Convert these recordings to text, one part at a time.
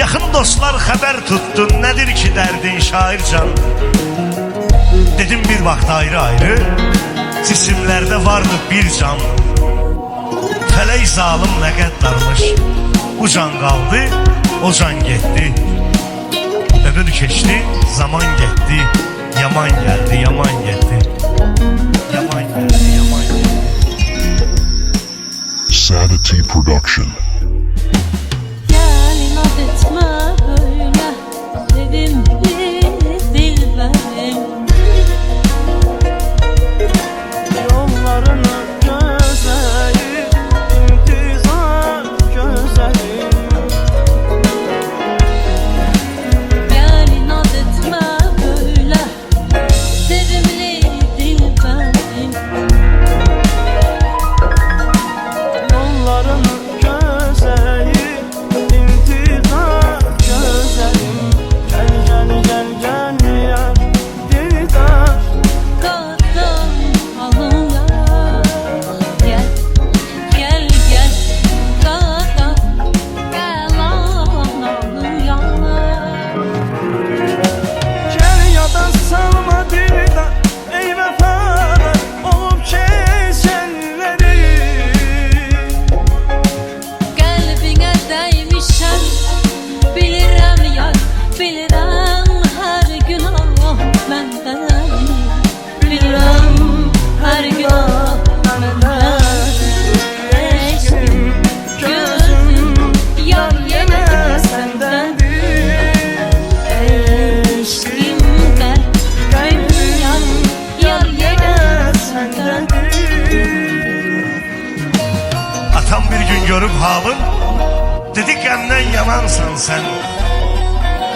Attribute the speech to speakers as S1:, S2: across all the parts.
S1: Yakın dostlar haber tuttu, nedir ki derdin şaircan? Dedim bir vakit ayrı ayrı, cisimlerde vardı bir can. Felek zalim ne qəddarmış, bu can kaldı, o can gitti. Ömür geçti, zaman gitti, yaman geldi, yaman gitti. Yaman geldi, yaman geldi.
S2: Sanity Production.
S3: Gel inat etme böyle, dedim bir dilberim.
S4: Yollarını gözleyip intizar gözlerim.
S3: Gel inat etme böyle, sevimli dilberim.
S4: Yollarını gözleyip intizar gözlerim. Gel gel gel gel yar dildar.
S3: Kadın alın ya, gel gel gel. Kadın gel alın ya.
S4: Gel ya da salma dildar. Ey vefalar olup kesenleri.
S3: Kalbine değmişem, bilirim yar, bilirim her günah benden. Bilirim her günah benden. Eşim, gözüm, yar yine sendendir. Eşim, kalbim yar yine sendendir.
S1: Atam bir gün görüp halım, dedi qəmdən yanansan sen.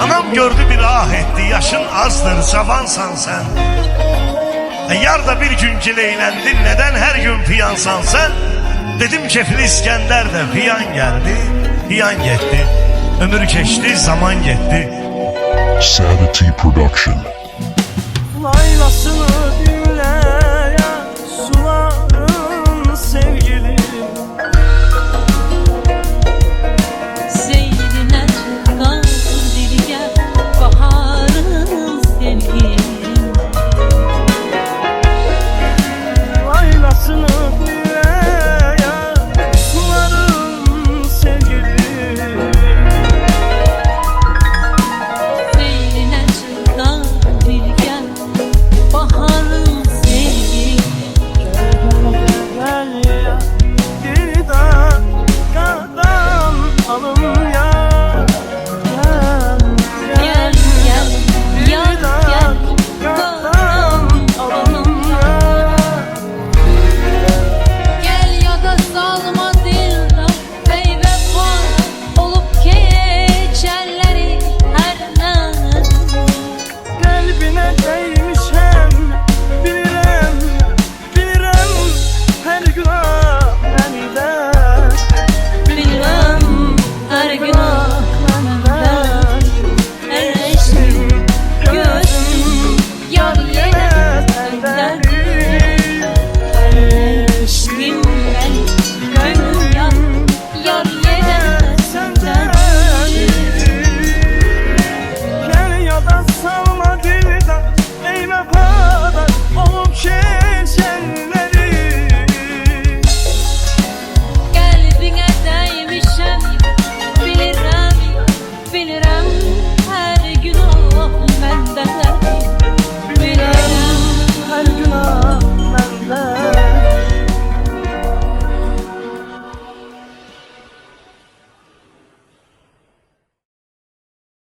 S1: Anam gördü bir ah etti, yaşın azdır, cavansan sen. Yar da bir gün gileylendin, neden her gün piyansan sen? Dedim kefil İskender de piyan geldi, piyan gitti. Ömür geçti, zaman gitti.
S2: Sanity Production.
S4: Laylasını